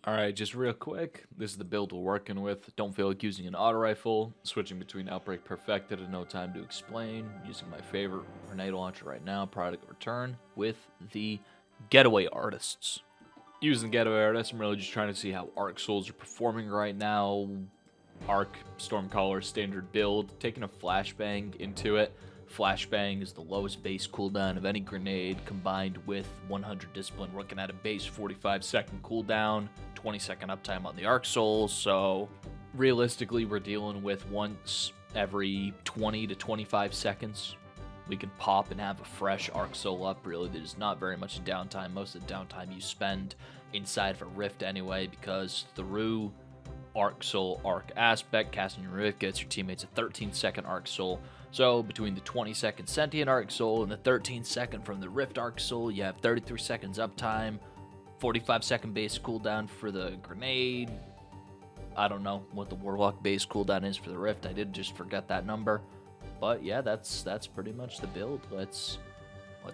Alright, just real quick, this is the build we're working with. Don't feel like using an auto rifle. Switching between Outbreak Perfected and No Time to Explain. Using my favorite grenade launcher right now, product return, with the Getaway Artists. Using Getaway Artists, I'm really just trying to see how Arc Souls are performing right now. Arc, Stormcaller, standard build. Taking a Flashbang into it. Flashbang is the lowest base cooldown of any grenade, combined with 100 discipline, working at a base 45-second cooldown, 20-second uptime on the Arc Souls. So realistically, we're dealing with once every 20 to 25 seconds. We can pop and have a fresh Arc Soul up. Really, there's not very much downtime. Most of the downtime you spend inside of a Rift anyway, because through Arc Soul, Arc Aspect, casting your Rift gets your teammates a 13-second Arc Soul. So between the 20-second Sentient Arc Soul and the 13-second from the Rift Arc Soul, you have 33 seconds uptime, 45-second base cooldown for the grenade. I don't know what the Warlock base cooldown is for the Rift. I did just forget that number. But yeah, that's pretty much the build. Let's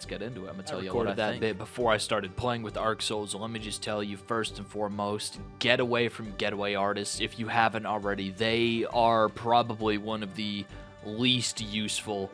get into it. I'm gonna tell you what I think. Bit before I started playing with Arc Souls. So let me just tell you first and foremost, Getaway from Getaway Artists. If you haven't already, they are probably one of the least useful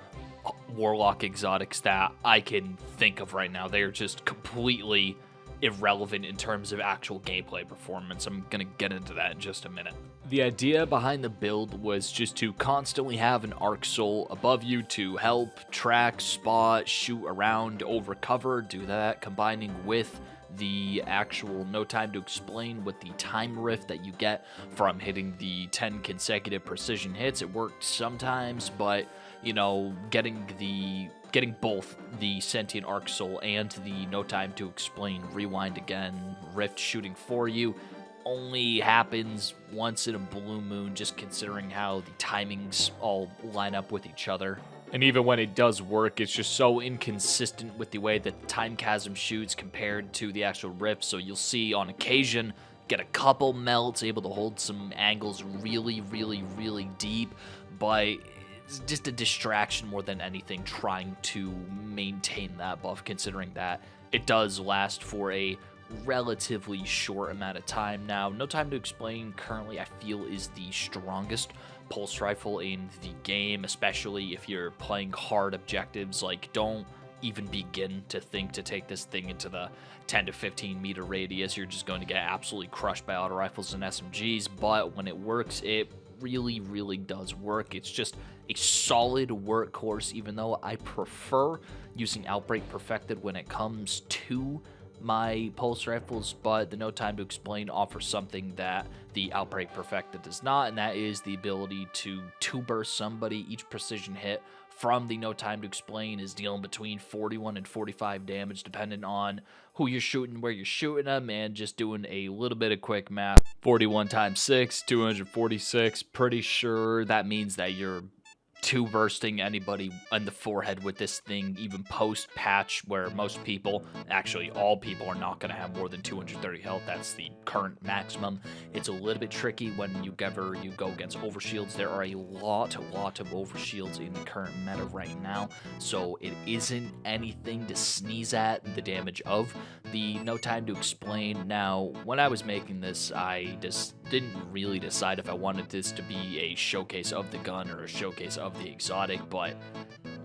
Warlock exotics that I can think of right now. They are just completely irrelevant in terms of actual gameplay performance. I'm gonna get into that in just a minute. The idea behind the build was just to constantly have an Arc Soul above you to help track, spot, shoot around, over cover, do that, combining with the actual No Time to Explain with the time rift that you get from hitting the 10 consecutive precision hits. It worked sometimes, but you know, getting both the Sentient Arc Soul and the No Time to Explain rewind again rift shooting for you only happens once in a blue moon, just considering how the timings all line up with each other. And even when it does work, it's just so inconsistent with the way that the Time Chasm shoots compared to the actual rift. So you'll see on occasion get a couple melts, able to hold some angles really, really, really deep, but it's just a distraction more than anything trying to maintain that buff, considering that it does last for a relatively short amount of time. Now, No Time to Explain currently I feel is the strongest pulse rifle in the game, especially if you're playing hard objectives. Like, don't even begin to think to take this thing into the 10 to 15 meter radius. You're just going to get absolutely crushed by auto rifles and SMGs, but when it works, it really, really does work. It's just a solid workhorse, even though I prefer using Outbreak Perfected when it comes to my pulse rifles, but the No Time to Explain offers something that the Outbreak Perfected does not, and that is the ability to two-burst somebody. Each precision hit from the No Time to Explain is dealing between 41 and 45 damage, depending on who you're shooting, where you're shooting them, and just doing a little bit of quick math. 41 times 6, 246. Pretty sure that means that you're two bursting anybody in the forehead with this thing, even post patch, where most people, actually all people, are not going to have more than 230 health. That's the current maximum. It's a little bit tricky when you go against overshields. There are a lot of overshields in the current meta right now, so it isn't anything to sneeze at, the damage of the No Time to Explain. Now, when I was making this, I just didn't really decide if I wanted this to be a showcase of the gun or a showcase of the exotic, but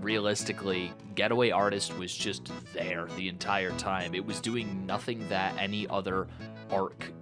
realistically, Getaway Artist was just there the entire time. It was doing nothing that any other Arc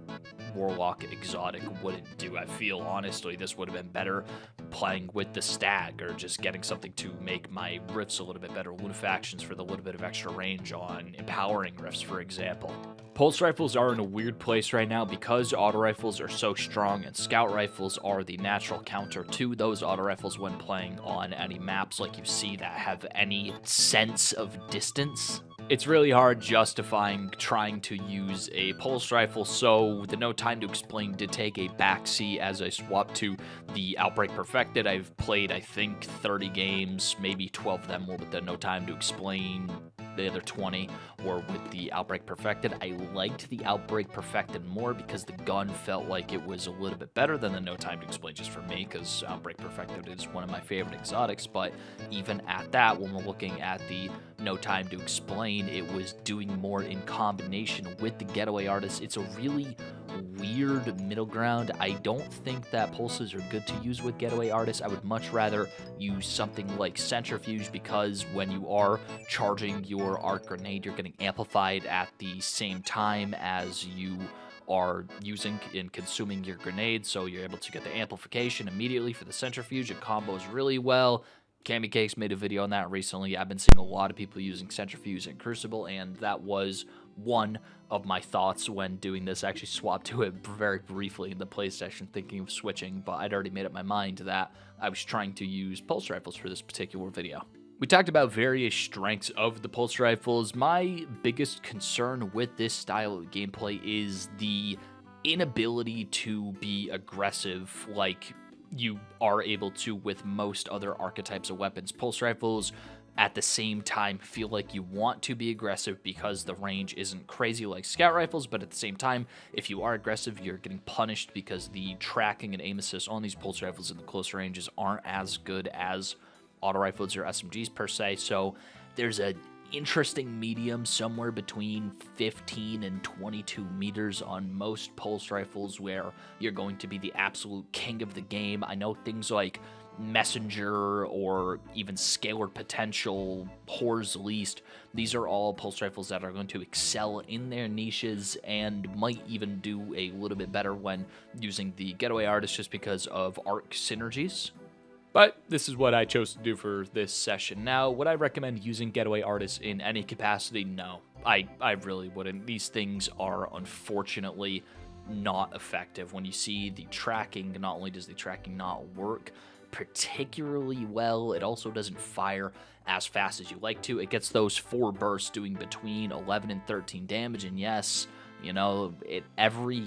Warlock exotic wouldn't do. I feel honestly this would have been better playing with the Stag, or just getting something to make my rifts a little bit better, lunafactions for the little bit of extra range on empowering rifts, for example. Pulse rifles are in a weird place right now because auto rifles are so strong, and scout rifles are the natural counter to those auto rifles when playing on any maps like you see that have any sense of distance. It's really hard justifying trying to use a pulse rifle, so the No Time to Explain did take a backseat as I swapped to the Outbreak Perfected. I've played, I think, 30 games, maybe 12 of them were with the No Time to Explain, the other 20 were with the Outbreak Perfected. I liked the Outbreak Perfected more because the gun felt like it was a little bit better than the No Time to Explain, just for me, because Outbreak Perfected is one of my favorite exotics. But even at that, when we're looking at the No Time to Explain, it was doing more in combination with the Getaway Artist. It's a really weird middle ground. I don't think that pulses are good to use with Getaway Artist. I would much rather use something like Centrifuge, because when you are charging your arc grenade, you're getting amplified at the same time as you are using and consuming your grenade, so you're able to get the amplification immediately for the Centrifuge. It combos really well. Cammy Cakes made a video on that recently. I've been seeing a lot of people using Centrifuge in Crucible, and that was one of my thoughts when doing this. I actually swapped to it very briefly in the play session, thinking of switching, but I'd already made up my mind that I was trying to use pulse rifles for this particular video. We talked about various strengths of the pulse rifles. My biggest concern with this style of gameplay is the inability to be aggressive like you are able to with most other archetypes of weapons. Pulse rifles at the same time feel like you want to be aggressive because the range isn't crazy like scout rifles, but at the same time, if you are aggressive, you're getting punished because the tracking and aim assist on these pulse rifles in the close ranges aren't as good as auto rifles or SMGs per se. So there's an interesting medium somewhere between 15 and 22 meters on most pulse rifles where you're going to be the absolute king of the game. I know things like Messenger or even Scalar Potential, Horror's Least, these are all pulse rifles that are going to excel in their niches and might even do a little bit better when using the Getaway Artist just because of arc synergies. But this is what I chose to do for this session. Now, would I recommend using Getaway Artists in any capacity? No, I really wouldn't. These things are unfortunately not effective. When you see the tracking, not only does the tracking not work particularly well, it also doesn't fire as fast as you like to. It gets those 4 bursts doing between 11 and 13 damage, and yes, you know, every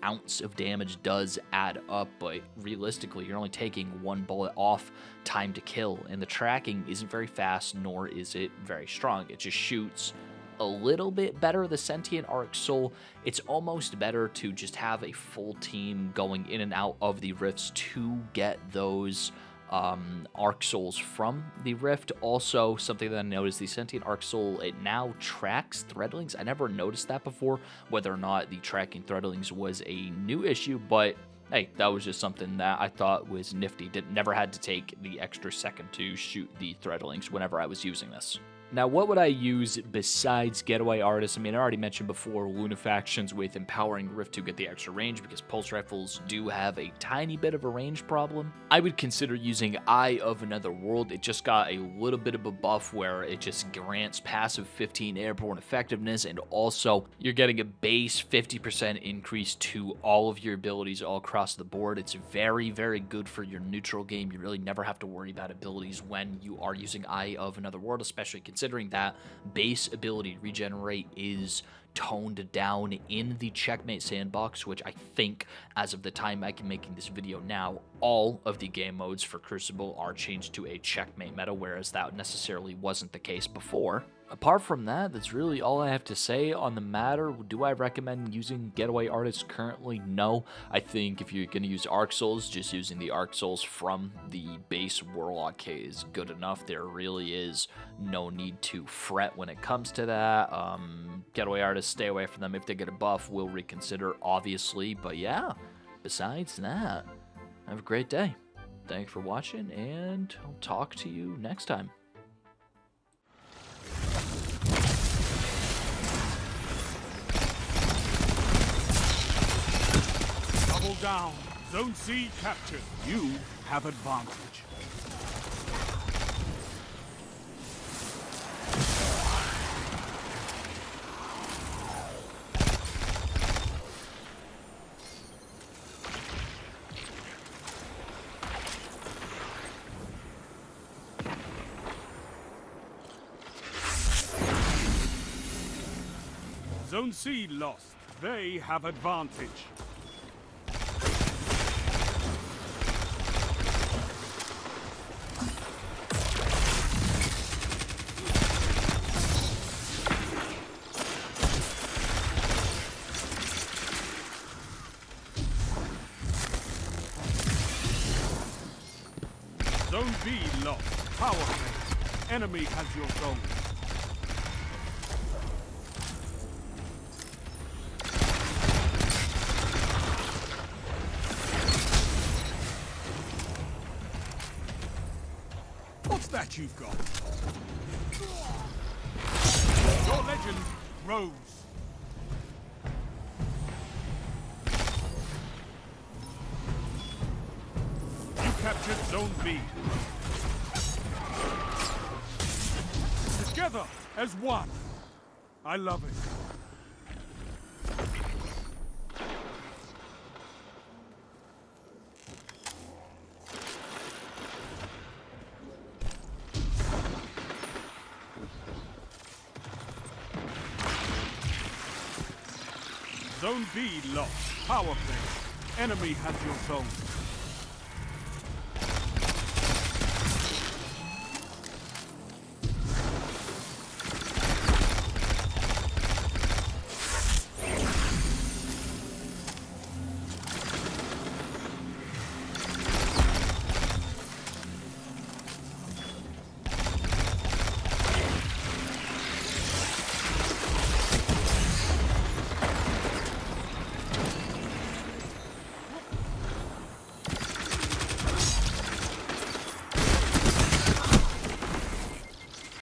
ounce of damage does add up, but realistically, you're only taking 1 bullet off time to kill, and the tracking isn't very fast, nor is it very strong. It just shoots a little bit better. The Sentient Arc Soul, it's almost better to just have a full team going in and out of the rifts to get those Arc Souls from the Rift. Also, something that I noticed, the Sentient Arc Soul, it now tracks threadlings. I never noticed that before, whether or not the tracking threadlings was a new issue, but hey, that was just something that I thought was nifty. Never had to take the extra second to shoot the threadlings whenever I was using this. Now, what would I use besides Getaway Artists? I mean, I already mentioned before Lunafactions with Empowering Rift to get the extra range, because pulse rifles do have a tiny bit of a range problem. I would consider using Eye of Another World. It just got a little bit of a buff where it just grants passive 15 airborne effectiveness, and also you're getting a base 50% increase to all of your abilities all across the board. It's very, very good for your neutral game. You really never have to worry about abilities when you are using Eye of Another World, especially considering that base ability regenerate is toned down in the Checkmate sandbox, which I think, as of the time I'm making this video now, all of the game modes for Crucible are changed to a Checkmate meta, whereas that necessarily wasn't the case before. Apart from that, that's really all I have to say on the matter. Do I recommend using Getaway Artists currently? No. I think if you're going to use Arc Souls, just using the Arc Souls from the base Warlock kit is good enough. There really is no need to fret when it comes to that. Getaway Artists, stay away from them. If they get a buff, we'll reconsider, obviously. But yeah, besides that, have a great day. Thanks for watching, and I'll talk to you next time. Double down. Zone C captured. You have advantage. Zone C lost. They have advantage. Zone B lost. Power play. Enemy has your zone. That you've got. Your legend grows. You captured Zone B. Together as one. I love it. Zone B lost. Power play. Enemy has your zone.